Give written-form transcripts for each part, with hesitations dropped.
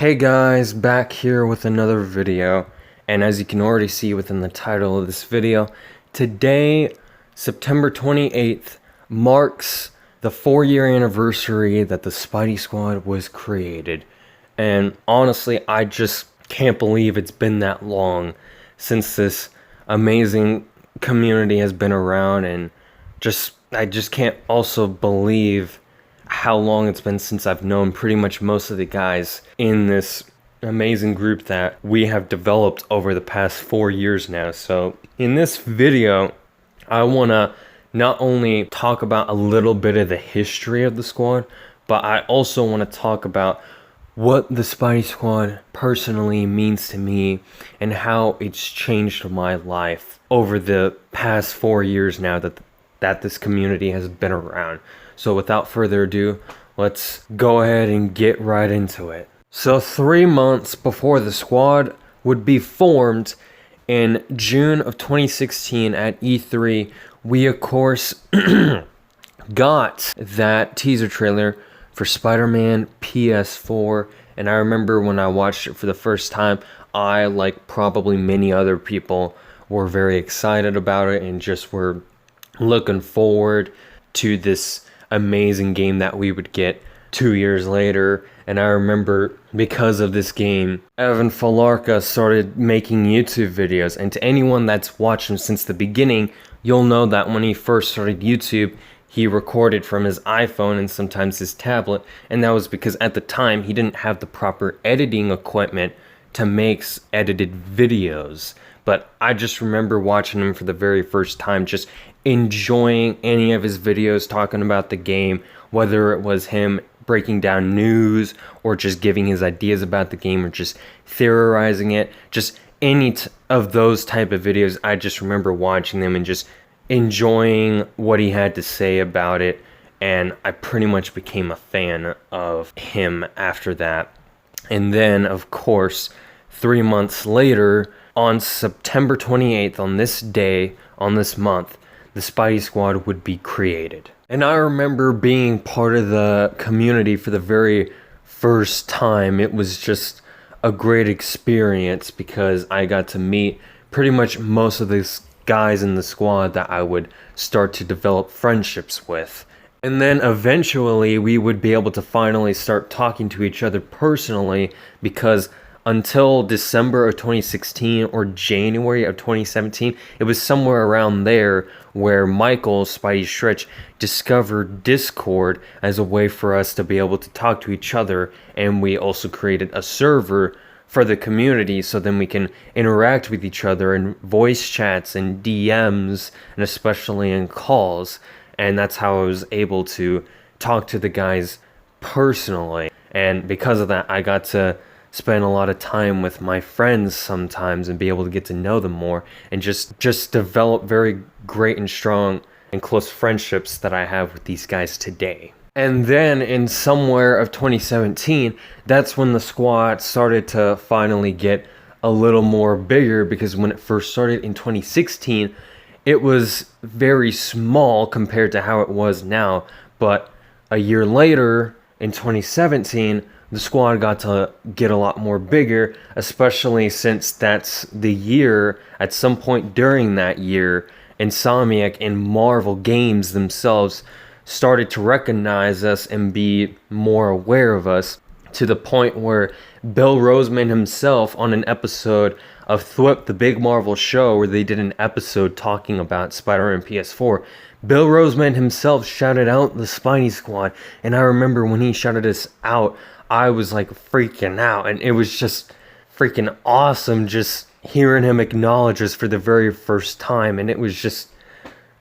Hey guys, back here with another video, and as you can already see within the title of this video, today, September 28th, marks the 4-year anniversary that the Spidey Squad was created. And honestly, I just can't believe it's been that long since this amazing community has been around, and I just can't also believe how long it's been since I've known pretty much most of the guys in this amazing group that we have developed over the past 4 years now. So in this video, I want to not only talk about a little bit of the history of the squad, but I also want to talk about what the Spidey Squad personally means to me and how it's changed my life over the past 4 years now that this community has been around. So without further ado, let's go ahead and get right into it. So 3 months before the squad would be formed in June of 2016 at E3, we of course got that teaser trailer for Spider-Man PS4. And I remember when I watched it for the first time, I, like probably many other people, were very excited about it and just were looking forward to this amazing game that we would get 2 years later. And I remember because of this game, Evan Falarka started making YouTube videos. And to anyone that's watched him since the beginning, you'll know that when he first started YouTube, he recorded from his iPhone and sometimes his tablet. And that was because at the time, he didn't have the proper editing equipment to make edited videos. But I just remember watching him for the very first time, just enjoying any of his videos talking about the game, whether it was him breaking down news or just giving his ideas about the game or just theorizing it. Just any of those type of videos, I just remember watching them and just enjoying what he had to say about it. And I pretty much became a fan of him after that. And then, of course, 3 months later, on September 28th, on this day, on this month, the Spidey Squad would be created. And I remember being part of the community for the very first time. It was just a great experience because I got to meet pretty much most of these guys in the squad that I would start to develop friendships with. And then eventually we would be able to finally start talking to each other personally, because until December of 2016 or January of 2017, it was somewhere around there where Michael, Spidey Stretch, discovered Discord as a way for us to be able to talk to each other. And we also created a server for the community so then we can interact with each other in voice chats and DMs, and especially in calls. And that's how I was able to talk to the guys personally. And because of that, I got to spend a lot of time with my friends sometimes and be able to get to know them more and just develop very great and strong and close friendships that I have with these guys today. And then in somewhere of 2017, that's when the squad started to finally get a little more bigger, because when it first started in 2016, it was very small compared to how it was now. But a year later, in 2017, the squad got to get a lot more bigger, especially since that's the year, at some point during that year, Insomniac and Marvel Games themselves started to recognize us and be more aware of us, to the point where Bill Roseman himself, on an episode of Thwip, the Big Marvel Show, where they did an episode talking about Spider-Man PS4, Bill Roseman himself shouted out the Spidey Squad. And I remember when he shouted us out, I was like freaking out, and it was just freaking awesome just hearing him acknowledge us for the very first time, and it was just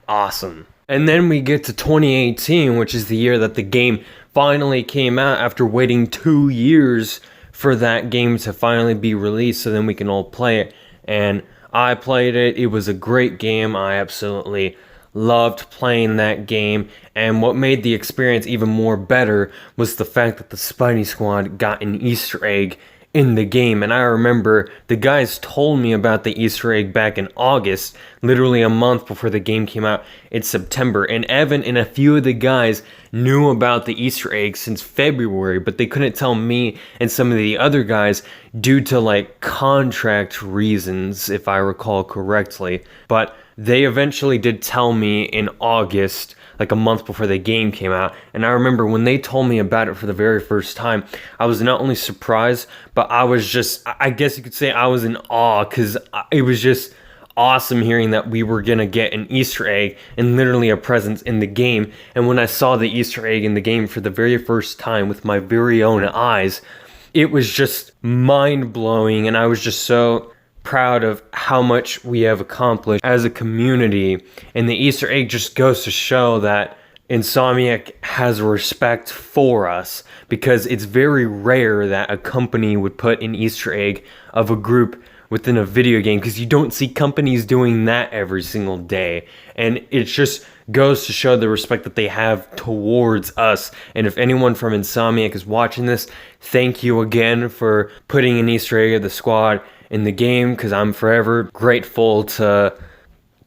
awesome. And then we get to 2018, which is the year that the game finally came out after waiting 2 years for that game to finally be released so then we can all play it. And I played it. It was a great game. I absolutely loved playing that game. And what made the experience even more better was the fact that the Spidey Squad got an Easter egg in the game. And I remember the guys told me about the Easter egg back in August, literally a month before the game came out in September. And Evan and a few of the guys knew about the Easter egg since February, but they couldn't tell me and some of the other guys due to like contract reasons, if I recall correctly. But they eventually did tell me in August, like a month before the game came out. And I remember when they told me about it for the very first time, I was not only surprised, but I was just, I guess you could say I was in awe, because it was just awesome hearing that we were gonna get an Easter egg and literally a presence in the game. And when I saw the Easter egg in the game for the very first time with my very own eyes, it was just mind-blowing, and I was just so proud of how much we have accomplished as a community. And the Easter egg just goes to show that Insomniac has respect for us, because it's very rare that a company would put an Easter egg of a group within a video game, because you don't see companies doing that every single day. And it just goes to show the respect that they have towards us. And if anyone from Insomniac is watching this, thank you again for putting an Easter egg of the squad in the game, because I'm forever grateful to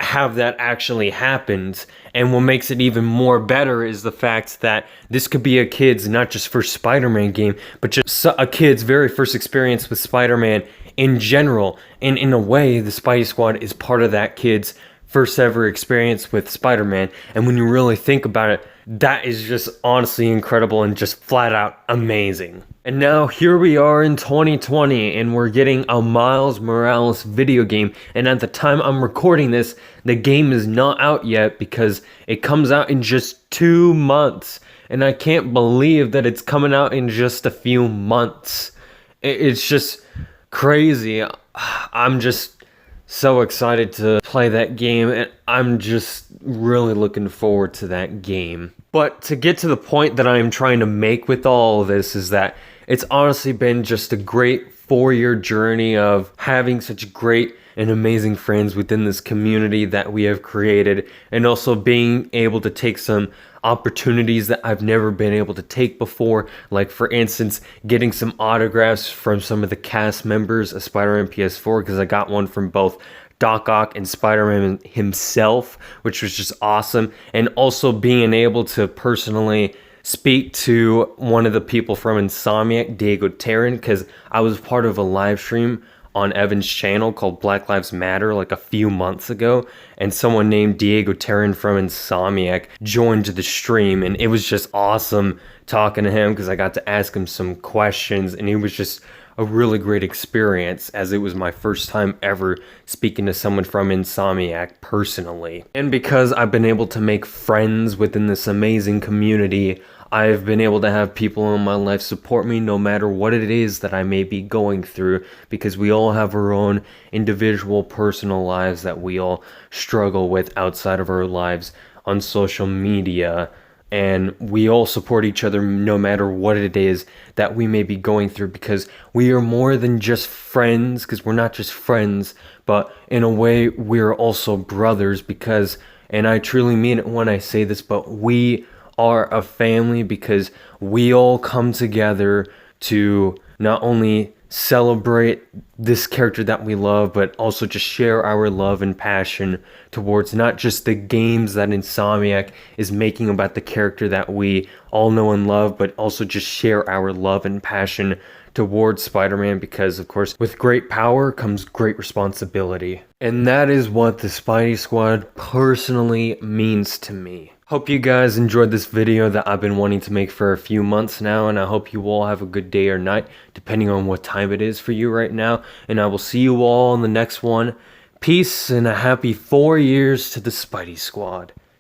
have that actually happened. And what makes it even more better is the fact that this could be a kid's not just first Spider-Man game, but just a kid's very first experience with Spider-Man in general. And in a way, the Spidey Squad is part of that kid's first ever experience with Spider-Man. And when you really think about it, that is just honestly incredible and just flat out amazing. And now here we are in 2020, and we're getting a Miles Morales video game. And at the time I'm recording this, the game is not out yet, because it comes out in just 2 months. And I can't believe that it's coming out in just a few months. It's just crazy. I'm just so excited to play that game, and I'm just really looking forward to that game. But to get to the point that I'm trying to make with all of this is that it's honestly been just a great 4-year journey of having such great and amazing friends within this community that we have created, and also being able to take some opportunities that I've never been able to take before, like for instance getting some autographs from some of the cast members of Spider-Man PS4, because I got one from both Doc Ock and Spider-Man himself, which was just awesome. And also being able to personally speak to one of the people from Insomniac, Diego Terran, because I was part of a live stream on Evan's channel called Black Lives Matter like a few months ago, and someone named Diego Terran from Insomniac joined the stream, and it was just awesome talking to him, because I got to ask him some questions, and it was just a really great experience, as it was my first time ever speaking to someone from Insomniac personally. And because I've been able to make friends within this amazing community, I've been able to have people in my life support me no matter what it is that I may be going through, because we all have our own individual personal lives that we all struggle with outside of our lives on social media. And we all support each other no matter what it is that we may be going through, because we are more than just friends, because we're not just friends, but in a way we're also brothers, because, and I truly mean it when I say this, but we are a family, because we all come together to not only celebrate this character that we love, but also just share our love and passion towards not just the games that Insomniac is making about the character that we all know and love, but also just share our love and passion towards Spider-Man, because of course with great power comes great responsibility. And that is what the Spidey Squad personally means to me. Hope you guys enjoyed this video that I've been wanting to make for a few months now, and I hope you all have a good day or night, depending on what time it is for you right now. And I will see you all in the next one. Peace and a happy 4 years to the Spidey Squad.